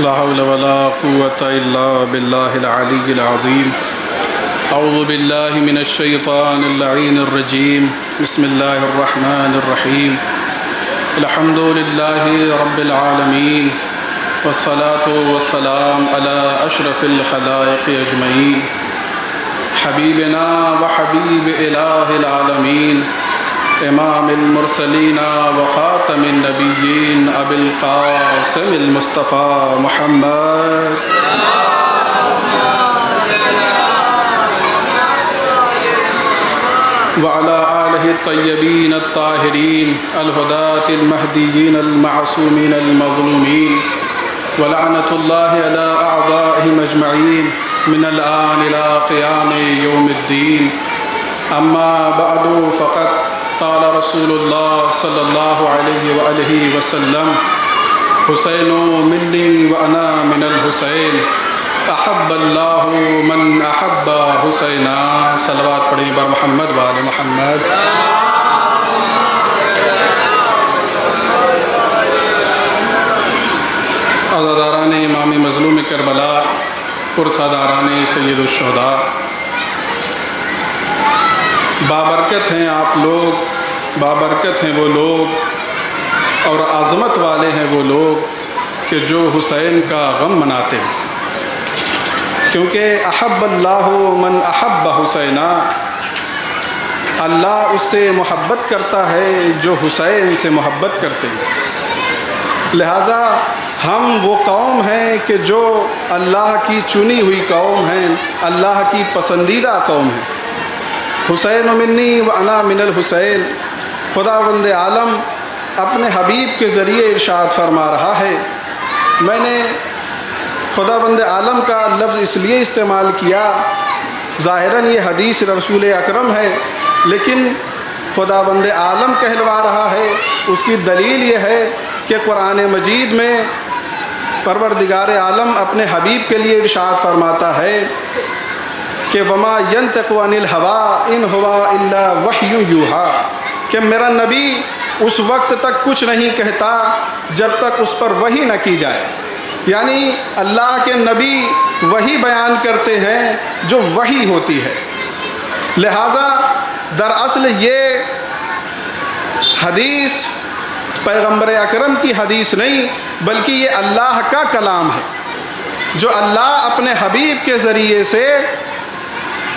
لا حول ولا قوة إلا بالله العلي العظيم. أعوذ بالله من الشيطان اللعين الرجيم. بسم الله الرحمن الرحيم. الحمد لله رب العالمين، والصلاة والسلام على أشرف الخلائق أجمعين، حبيبنا وحبيب إله العالمين، امام المرسلین وخاتم النبیین ابی القاسم المصطفیٰ محمد وعلى آلہ الطیبین الطاہرین الہداة المہدیین المعصومین المظلومین ولعنۃ اللہ علی اعدائہم اجمعین من الآن إلى قیام یوم الدین. اما بعد فقد قال رسول اللہ صلی اللہ علیہ وآلہ وسلم: حسین منی وانا من الحسین، احب اللہ من احب حسینا. صلوات پڑھیں بر محمد وآل محمد. عزاداران امام مظلوم کربلا، پرساداران سید الشہداء، بابرکت ہیں آپ لوگ، بابرکت ہیں وہ لوگ اور عظمت والے ہیں وہ لوگ کہ جو حسین کا غم مناتے ہیں، کیونکہ احب اللہ من احب حسینا، اللہ اس سے محبت کرتا ہے جو حسین سے محبت کرتے ہیں. لہٰذا ہم وہ قوم ہیں کہ جو اللہ کی چنی ہوئی قوم ہیں، اللہ کی پسندیدہ قوم ہیں. حسین منی وانا من الحسین، خداوند عالم اپنے حبیب کے ذریعے ارشاد فرما رہا ہے. میں نے خداوند عالم کا لفظ اس لیے استعمال کیا، ظاہراً یہ حدیث رسول اکرم ہے، لیکن خداوند عالم کہلوا رہا ہے. اس کی دلیل یہ ہے کہ قرآن مجید میں پروردگار عالم اپنے حبیب کے لیے ارشاد فرماتا ہے کہ وما ینطق عن الہویٰ ان ہوا الا وحی یوحیٰ، کہ میرا نبی اس وقت تک کچھ نہیں کہتا جب تک اس پر وحی نہ کی جائے. یعنی اللہ کے نبی وحی بیان کرتے ہیں جو وحی ہوتی ہے. لہٰذا دراصل یہ حدیث پیغمبر اکرم کی حدیث نہیں، بلکہ یہ اللہ کا کلام ہے جو اللہ اپنے حبیب کے ذریعے سے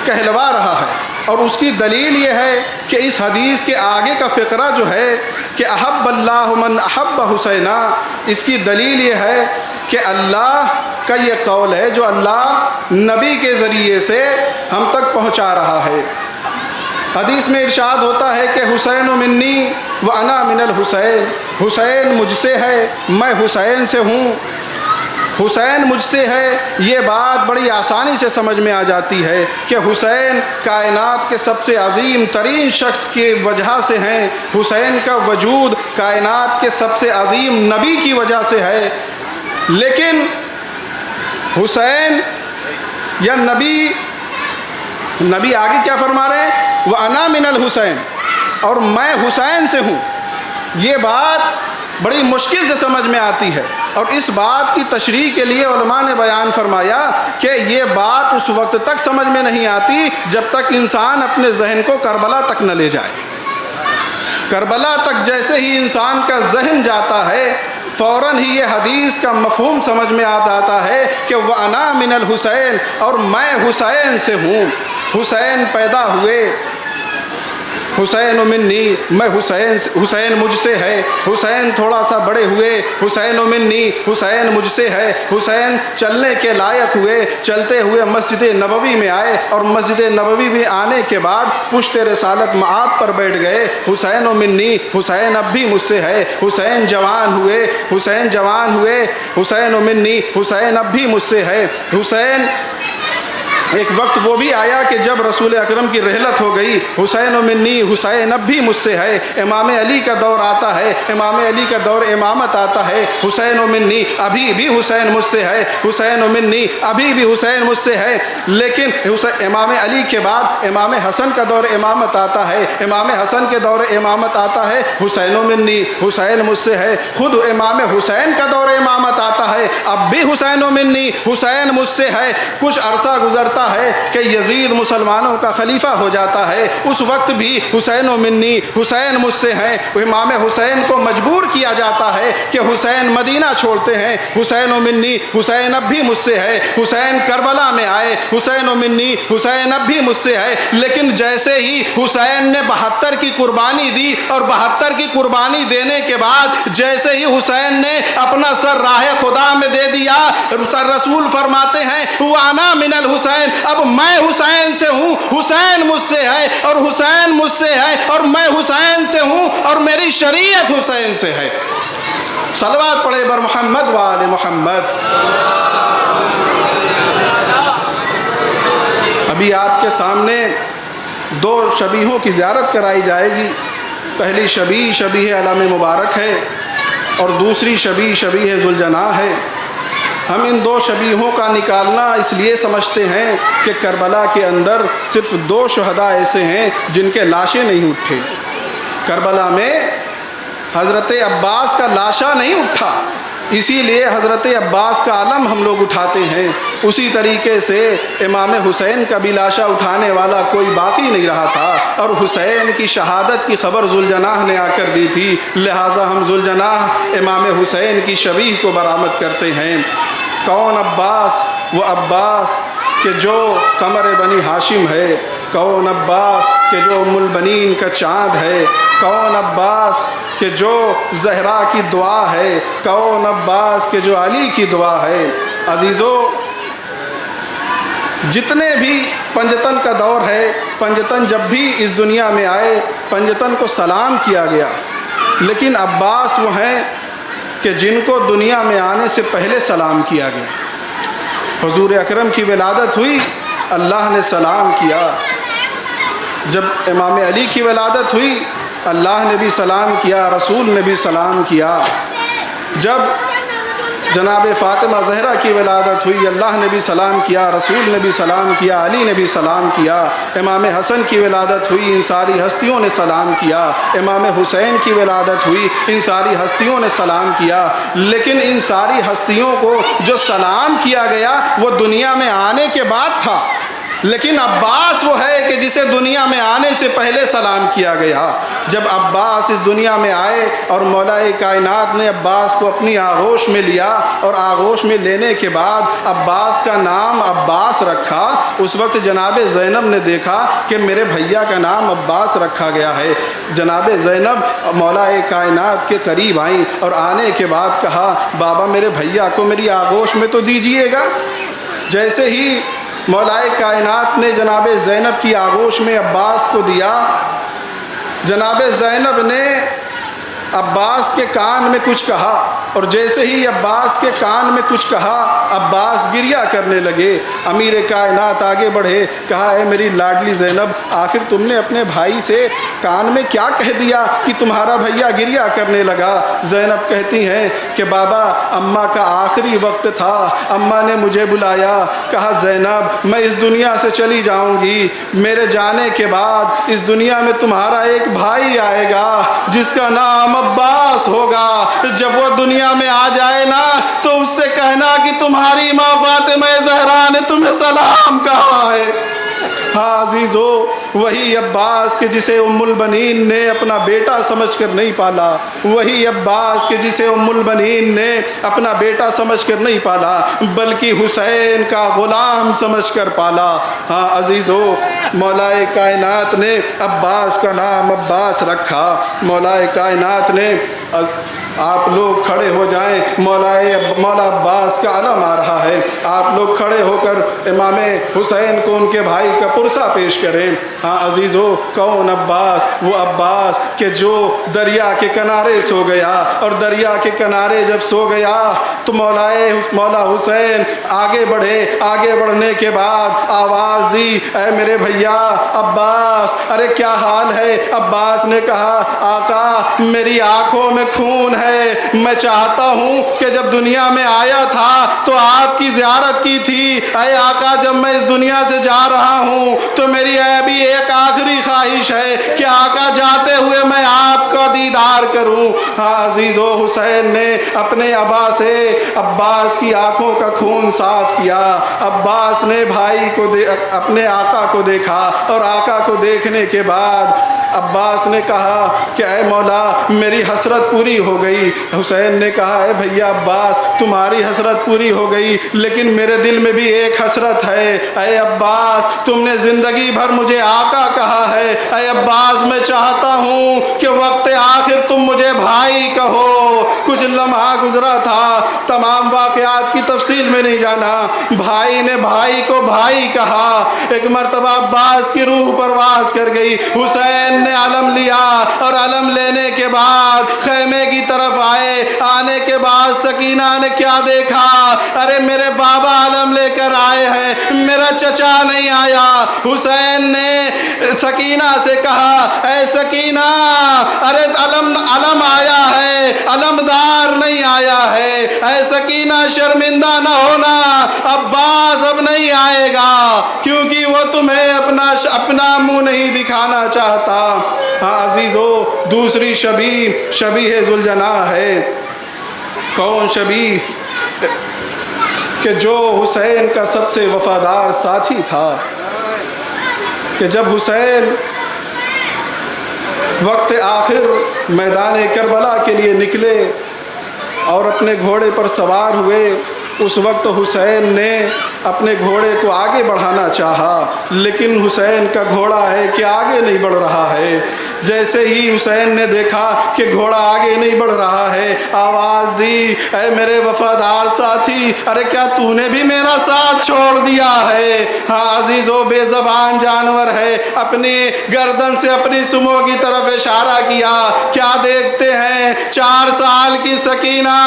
کہلوا رہا ہے. اور اس کی دلیل یہ ہے کہ اس حدیث کے آگے کا فقرہ جو ہے کہ احب اللہ من احب حسینا، اس کی دلیل یہ ہے کہ اللہ کا یہ قول ہے جو اللہ نبی کے ذریعے سے ہم تک پہنچا رہا ہے. حدیث میں ارشاد ہوتا ہے کہ حسین منی وانا من الحسین، حسین مجھ سے ہے، میں حسین سے ہوں. حسین مجھ سے ہے، یہ بات بڑی آسانی سے سمجھ میں آ جاتی ہے کہ حسین کائنات کے سب سے عظیم ترین شخص کی وجہ سے ہیں. حسین کا وجود کائنات کے سب سے عظیم نبی کی وجہ سے ہے. لیکن حسین یا نبی آگے کیا فرما رہے ہیں؟ وَأَنَا مِنَ الْحُسَيْن، اور میں حسین سے ہوں. یہ بات بڑی مشکل سے سمجھ میں آتی ہے، اور اس بات کی تشریح کے لیے علماء نے بیان فرمایا کہ یہ بات اس وقت تک سمجھ میں نہیں آتی جب تک انسان اپنے ذہن کو کربلا تک نہ لے جائے. کربلا تک جیسے ہی انسان کا ذہن جاتا ہے، فوراً ہی یہ حدیث کا مفہوم سمجھ میں آتا ہے کہ وَأَنَا مِنَ الْحُسَيْن، اور میں حسین سے ہوں. حسین پیدا ہوئے، حسین منی، میں حسین مجھ سے ہے. حسین تھوڑا سا بڑے ہوئے، حسین منی، حسین مجھ سے ہے. حسین چلنے کے لائق ہوئے، چلتے ہوئے مسجد نبوی میں آئے، اور مسجد نبوی میں آنے کے بعد پشت رسالت معاب پر بیٹھ گئے. حسین منی، حسین اب بھی مجھ سے ہے. حسین جوان ہوئے، حسین منی، حسین اب بھی مجھ سے ہے. ایک وقت وہ بھی آیا کہ جب رسول اکرم کی رحلت ہو گئی، حسین و منی، حسین اب بھی مجھ سے ہے، امام علی کا دور آتا ہے، امام علی کا دور امامت آتا ہے، حسین و منی ابھی بھی حسین مجھ سے ہے، حسین و منی ابھی بھی حسین مجھ سے ہے، لیکن امام علی کے بعد امام حسن کا دور امامت آتا ہے، امام حسن کے دور امامت آتا ہے، حسین و منی حسین مجھ سے ہے، خود امام حسین کا دور امامت آتا ہے، اب بھی حسین و منی حسین مجھ سے ہے۔ کچھ عرصہ گزرتا ہے کہ یزید مسلمانوں کا خلیفہ ہو جاتا ہے، اس وقت بھی حسین و منی حسین مجھ سے ہیں۔ امام حسین کو مجبور کیا جاتا ہے کہ حسین مدینہ چھوڑتے ہیں، حسین و منی حسین اب بھی مجھ سے ہے، حسین کربلا میں آئے، حسین و منی حسین اب بھی مجھ سے ہے، لیکن جیسے ہی حسین نے 72 کی قربانی دی اور 72 کی قربانی دینے کے بعد جیسے ہی حسین نے اپنا سر راہ خدا میں دے دیا، رسول فرماتے ہیں وَأَنَا مِنَ الْحُسَيْنِ، اب میں حسین سے ہوں، حسین مجھ سے ہے اور حسین مجھ سے ہے اور میں حسین سے ہوں اور میری شریعت حسین سے ہے۔ صلوات پڑھے بر محمد وآل محمد۔ ابھی آپ کے سامنے 2 شبیہوں کی زیارت کرائی جائے گی۔ پہلی شبیہ شبیہ علم مبارک ہے اور دوسری شبیہ شبیہ ذوالجناح ہے۔ ہم ان 2 شبیہوں کا نکالنا اس لیے سمجھتے ہیں کہ کربلا کے اندر صرف 2 شہداء ایسے ہیں جن کے لاشیں نہیں اٹھے۔ کربلا میں حضرت عباس کا لاشا نہیں اٹھا، اسی لیے حضرت عباس کا علم ہم لوگ اٹھاتے ہیں۔ اسی طریقے سے امام حسین کا بھی لاشا اٹھانے والا کوئی باقی نہیں رہا تھا، اور حسین کی شہادت کی خبر ذوالجناح نے آ کر دی تھی، لہٰذا ہم ذوالجناح امام حسین کی شبیہ کو برآمد کرتے ہیں۔ کون عباس؟ وہ عباس کہ جو قمر بنی ہاشم ہے، کون عباس کہ جو ام البنین کا چاند ہے، کون عباس کہ جو زہرا کی دعا ہے، کون عباس کہ جو علی کی دعا ہے۔ عزیزو، جتنے بھی پنجتن کا دور ہے، پنجتن جب بھی اس دنیا میں آئے پنجتن کو سلام کیا گیا، لیکن عباس وہ ہیں کہ جن کو دنیا میں آنے سے پہلے سلام کیا گیا۔ حضور اکرم کی ولادت ہوئی، اللہ نے سلام کیا۔ جب امام علی کی ولادت ہوئی، اللہ نے بھی سلام کیا، رسول نے بھی سلام کیا۔ جب جناب فاطمہ زہرا کی ولادت ہوئی، اللہ نے بھی سلام کیا، رسول نے بھی سلام کیا، علی نے بھی سلام کیا۔ امام حسن کی ولادت ہوئی، ان ساری ہستیوں نے سلام کیا۔ امام حسین کی ولادت ہوئی، ان ساری ہستیوں نے سلام کیا۔ لیکن ان ساری ہستیوں کو جو سلام کیا گیا وہ دنیا میں آنے کے بعد تھا، لیکن عباس وہ ہے کہ جسے دنیا میں آنے سے پہلے سلام کیا گیا۔ جب عباس اس دنیا میں آئے اور مولا کائنات نے عباس کو اپنی آغوش میں لیا اور آغوش میں لینے کے بعد عباس کا نام عباس رکھا، اس وقت جناب زینب نے دیکھا کہ میرے بھیا کا نام عباس رکھا گیا ہے۔ جناب زینب مولا کائنات کے قریب آئیں اور آنے کے بعد کہا بابا میرے بھیا کو میری آغوش میں تو دیجئے گا۔ جیسے ہی مولا کائنات نے جناب زینب کی آغوش میں عباس کو دیا، جناب زینب نے عباس کے کان میں کچھ کہا، اور جیسے ہی عباس کے کان میں کچھ کہا عباس گریہ کرنے لگے۔ امیر کائنات آگے بڑھے، کہا اے میری لاڈلی زینب، آخر تم نے اپنے بھائی سے کان میں کیا کہہ دیا کہ تمہارا بھیا گریہ کرنے لگا؟ زینب کہتی ہیں کہ بابا اماں کا آخری وقت تھا، اماں نے مجھے بلایا، کہا زینب میں اس دنیا سے چلی جاؤں گی، میرے جانے کے بعد اس دنیا میں تمہارا ایک بھائی آئے گا جس کا نام عباس ہوگا۔ جب وہ دنیا میں آ جائے نا تو اس سے کہنا کہ تمہاری ماں فاطمہ زہرا نے تمہیں سلام کہا ہے۔ ہاں عزیزو، وہی عباس کہ جسے ام البنین نے اپنا بیٹا سمجھ کر نہیں پالا، وہی عباس کہ جسے ام البنین نے اپنا بیٹا سمجھ کر نہیں پالا بلکہ حسین کا غلام سمجھ کر پالا۔ ہاں عزیزو، مولا کائنات نے عباس کا نام عباس رکھا، مولا کائنات نے آپ لوگ کھڑے ہو جائیں، مولا عباس کا علم آ رہا ہے، آپ لوگ کھڑے ہو کر امام حسین کو ان کے بھائی کا پرسہ پیش کریں۔ ہاں عزیزو، کون عباس؟ وہ عباس کہ جو دریا کے کنارے سو گیا، اور دریا کے کنارے جب سو گیا تو مولا حسین آگے بڑھے، آگے بڑھنے کے بعد آواز دی، اے میرے بھیا عباس، ارے کیا حال ہے؟ عباس نے کہا، آقا میری آنکھوں میں خون ہے، میں چاہتا ہوں کہ جب دنیا میں آیا تھا تو آپ کی زیارت کی تھی، اے آقا جب میں اس دنیا سے جا رہا ہوں تو میری ابھی ایک آخری خواہش ہے کہ آقا جاتے ہوئے میں آپ کا دیدار کروں۔ ہاں عزیزو، حسین نے اپنے ابا سے عباس کی آنکھوں کا خون صاف کیا۔ عباس نے بھائی کو اپنے آقا کو دیکھا، اور آقا کو دیکھنے کے بعد عباس نے کہا کہ اے مولا میری حسرت پوری ہو گئی۔ حسین نے کہا، اے بھیا عباس تمہاری حسرت پوری ہو گئی، لیکن میرے دل میں بھی ایک حسرت ہے۔ اے عباس تم نے زندگی بھر مجھے آقا کہا ہے، اے عباس میں چاہتا ہوں کہ وقت آخر تم مجھے بھائی کہو۔ کچھ لمحہ گزرا تھا، تمام واقعات کی تفصیل میں نہیں جانا، بھائی نے بھائی کو بھائی کہا۔ ایک مرتبہ عباس کی روح پرواز کر گئی، حسین نے علم لیا، اور علم لینے کے بعد خیمے کی طرف آئے۔ آنے کے بعد سکینہ نے کیا دیکھا، ارے میرے بابا علم لے کر آئے ہیں، میرا چچا نہیں آیا۔ حسین نے سکینہ سے کہا، اے سکینہ ارے علم آیا ہے، علمدار نہیں آیا ہے، اے سکینہ شرمندہ نہ ہونا، عباس اب نہیں آئے گا کیونکہ وہ تمہیں اپنا منہ نہیں دکھانا چاہتا۔ ہاں عزیزو، دوسری شبیہ ذوالجناح ہے۔ کون شبیہ؟ کہ جو حسین کا سب سے وفادار ساتھی تھا، کہ جب حسین وقت آخر میدان کربلا کے لیے نکلے اور اپنے گھوڑے پر سوار ہوئے، اس وقت حسین نے اپنے گھوڑے کو آگے بڑھانا چاہا، لیکن حسین کا گھوڑا ہے کہ آگے نہیں بڑھ رہا ہے۔ جیسے ہی حسین نے دیکھا کہ گھوڑا آگے نہیں بڑھ رہا ہے، آواز دی، اے میرے وفادار ساتھی، ارے کیا تو نے بھی میرا ساتھ چھوڑ دیا ہے؟ ہاں عزیزو، بے زبان جانور ہے، اپنی گردن سے اپنی سمو کی طرف اشارہ کیا۔ کیا دیکھتے ہیں؟ 4 سال کی سکینہ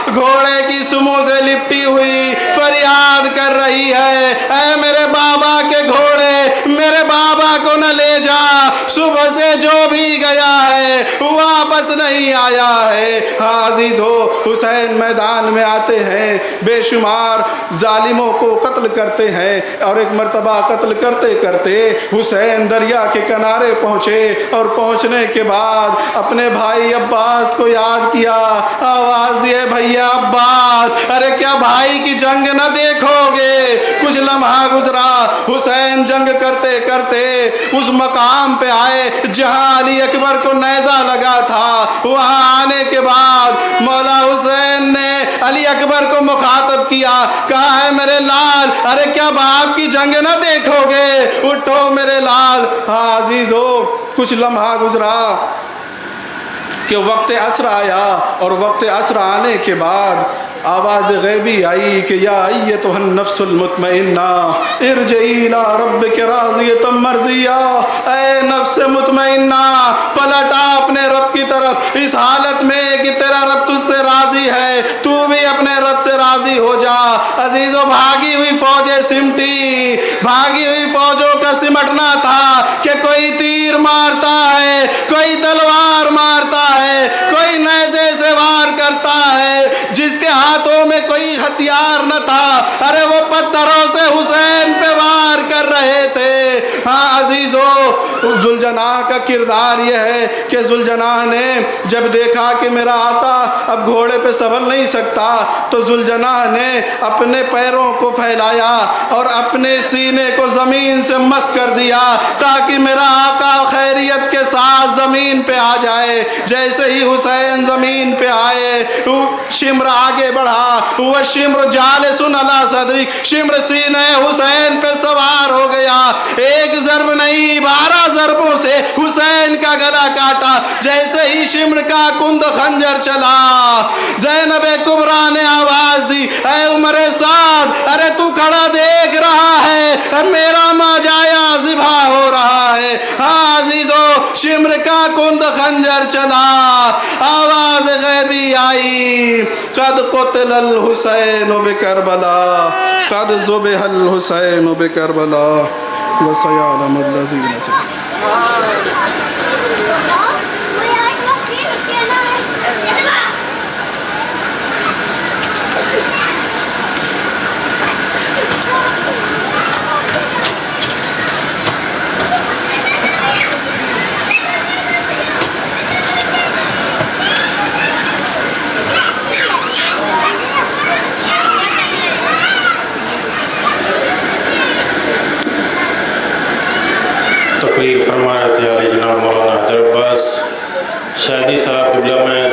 گھوڑے کی سمو سے لپٹی ہوئی فریاد کر رہی ہے، اے میرے بابا کے گھوڑے، میرے بابا کو نہ لے جا، صبح سے جو بھی گیا ہے واپس نہیں آیا ہے۔ ہاں عزیزو، حسین میدان میں آتے ہیں، بے شمار ظالموں کو قتل کرتے ہیں، اور ایک مرتبہ قتل کرتے کرتے حسین دریا کے کنارے پہنچے، اور پہنچنے کے بعد اپنے بھائی عباس کو یاد کیا، آواز دیے، بھیا عباس ارے کیا بھائی کی جنگ نہ دیکھو گے؟ کچھ لمحہ گزرا، حسین جنگ کرتے کرتے اس مقام پہ آئے جہاں علی اکبر کو نیزہ لگا تھا۔ وہاں آنے کے بعد مولا حسین نے علی اکبر کو مخاطب کیا، کہا ہے میرے لال، ارے کیا باپ کی جنگ نہ دیکھو گے؟ اٹھو میرے لال۔ ہاں عزیزو، کچھ لمحہ گزرا کہ وقت عصر آیا، اور وقت عصر آنے کے بعد آواز غیبی آئی کہ یا ایتھا النفس المطمئنہ ارجعی الی ربک راضیۃ مرضیہ، اے نفس مطمئنہ پلٹا اپنے رب کی طرف اس حالت میں کہ تیرا رب تجھ سے راضی ہے، تو بھی اپنے رب سے راضی ہو جا۔ عزیزو، بھاگی ہوئی فوجیں سمٹی، بھاگی ہوئی فوجوں کا سمٹنا تھا کہ کوئی تیر مارتا ہے، کوئی تلوار مارتا ہے، کوئی نیزے سے وار کرتا ہے، جس کے ہاتھوں میں کوئی ہتھیار نہ تھا، ارے وہ پتھروں سے حسین پہ وار کر رہے تھے۔ ہاں عزیزو، ذوالجناح کا کردار یہ ہے کہ ذوالجناح نے جب دیکھا کہ میرا آقا اب گھوڑے پہ سنبھل نہیں سکتا، تو ذوالجناح نے اپنے پیروں کو پھیلایا اور اپنے سینے کو زمین سے مس کر دیا تاکہ میرا آقا خیریت کے ساتھ زمین پہ آ جائے۔ جیسے ہی حسین زمین پہ آئے، شمر آگے بڑھا، وہ شمر جالس علی صدرک، شمر سینہ حسین پہ سوار ہو گیا، ایک ضرب نہیں 12 ضربوں سے حسین کا گلا کاٹا۔ جیسے ہی شمر کا کند خنجر چلا، زینب کبریٰ نے آواز دی، اے عمر سعد، ارے تو کھڑا دیکھ رہا ہے میرا ماجایا ذبح ہو رہا ہے۔ ہاں عزیزو، شمر کا کند خنجر چلا، آواز غیبی آئی، قد قتل الحسین بکربلا، قد ذبح الحسین بکربلا وسيعلم الذين تقریر فرما رہے تھے علی جناب مولانا حیدر عباس شہدی صاحب قبلہ میں